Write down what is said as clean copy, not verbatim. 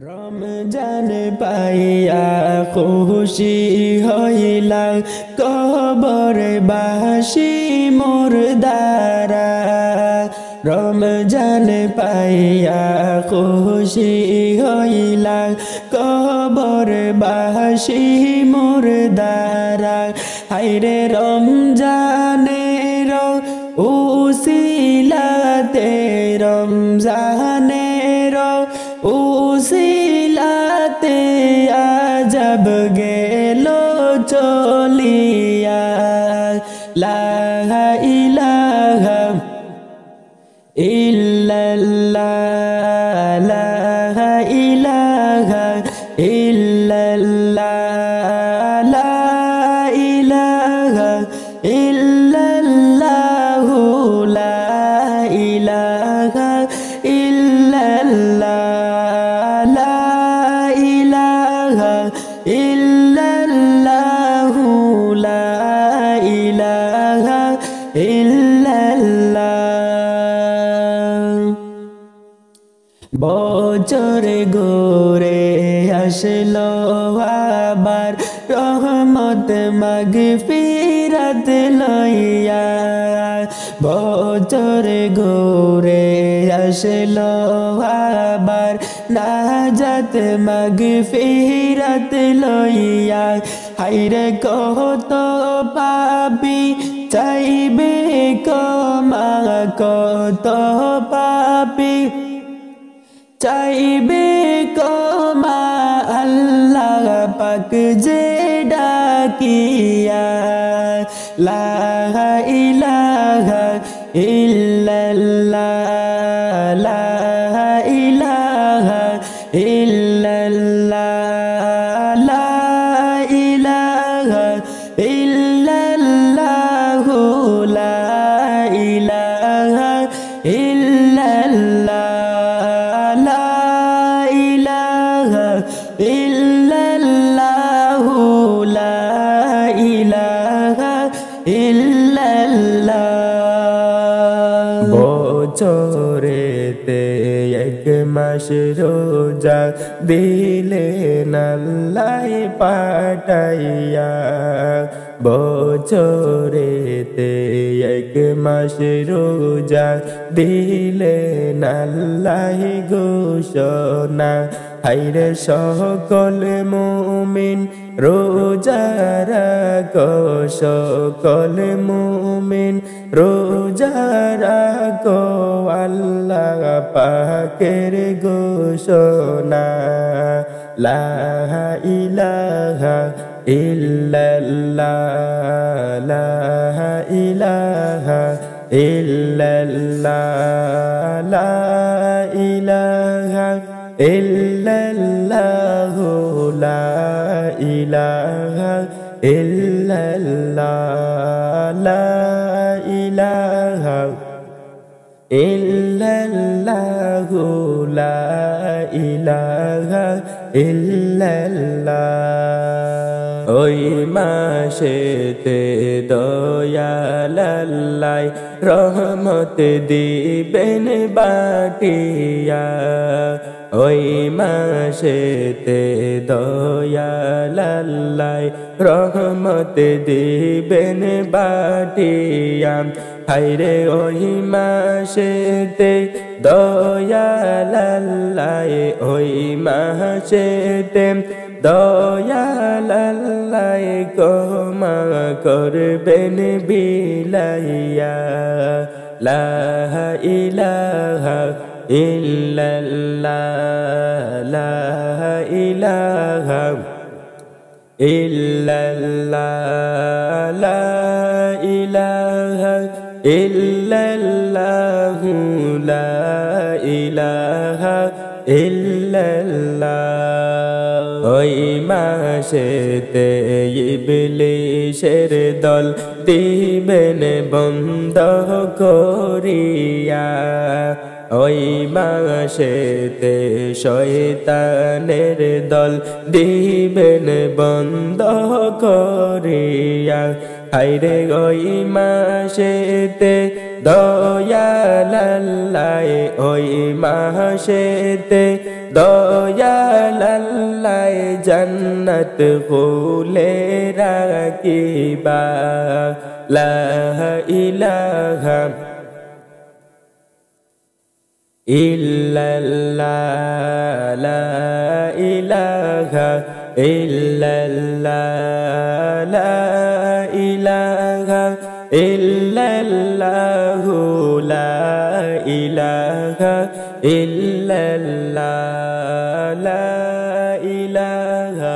রমজান পাইয়া খুশি হইলাম কবরে বাসি মোর দ্বারা। রমজান পাইয়া খুশি হইলাম কবরে বাসি মোর দ্বারা। হায়রে রমজানের উসিলাতে রমজানের উসিলাতে আজব গেল চলিয়া। লা ইলাহা ইল্লাল্লাহ লা ইলাহা ইল্লাল্লাহ লা ইলাহা ইল্লাল্লাহ লা ইলাহা ইল্লাল্লাহ লা ইলাহা ইল্লাল্লাহ লা ইলাহা ইল্লাল্লাহ। বছর ঘুরে আসলো আবার রহমত মাগফিরাত লইয়া। বছর ঘুরে আসলো আবার নাজাত মাগফিরাত লইয়া। হায়রে কত পাপী চাইবে ক্ষমা, কত পাপী চাইবে ক্ষমা আল্লাহ পাক যে ডাকিয়া। লা ইলাহা ইল্লাল্লাহ লা ইলাহা ইল্লাল্লাহ লা ইলাহা ইল্লাল্লাহ লা ইলাহা ইল্লাল্লাহ লা ইলাহা ইল্লাল্লাহ লা ইলাহা ইল্লাল্লাহ। বছরেতে এক মাস রোজা দিলেন আল্লাহ পাঠাইয়া। বছরেতে এক মাস রোজা দিলেন আল্লাহ ঘোষণা। হায়রে সকল মুমিন রোজা রাখো, সকল মুমিন রোজা রাখো আল্লাহ পাকের ঘোষণা। লা ইলাহা ইল্লাল্লাহ লা ইলাহা ইল্লাল্লাহ লা ইলাহা ইল্লাল্লাহ লা ইলাহা ইল্লাল্লাহ লা ইলাহা ইল্লাল্লাহ লা ইলাহা ইল্লাল্লাহ। ওই মাসেতে দয়াল আল্লাহ রহমত দিবেন বাটিয়া। ওই মাসেতে দয়াল আল্লাহ রহমত দিবেন বাটিয়া। হায়রে ওই মাসেতে দয়াল আল্লাহ ওই মাসেতে দয়াল আল্লাহ ক্ষমা করবেন বিলাইয়া। লা ইলাহা ইল্লাল্লাহ লা ইলাহা ইল্লাল্লাহ লা ইলাহা ইল্লাল্লাহ লা ইলাহা ইল্লাল্লাহ। ওই মাসেতে ইবলিসের দল দিবেন বন্ধ করিয়া। ওই মাসেতে শয়তানের দল দিবেন বন্ধ করিয়া। হায়রে ওই মাসেতে দয়াল আল্লাহ ওই মাসেতে দয়াল আল্লাহ জান্নাত খুলে রাখিবা লা ইলাহা ইল্লাল্লাহ লা ইলাহা ইল্লাল্লাহ লা ইলাহা ইল্লাল্লাহ লা ইলাহা ইল্লাল্লাহ লা ইলাহা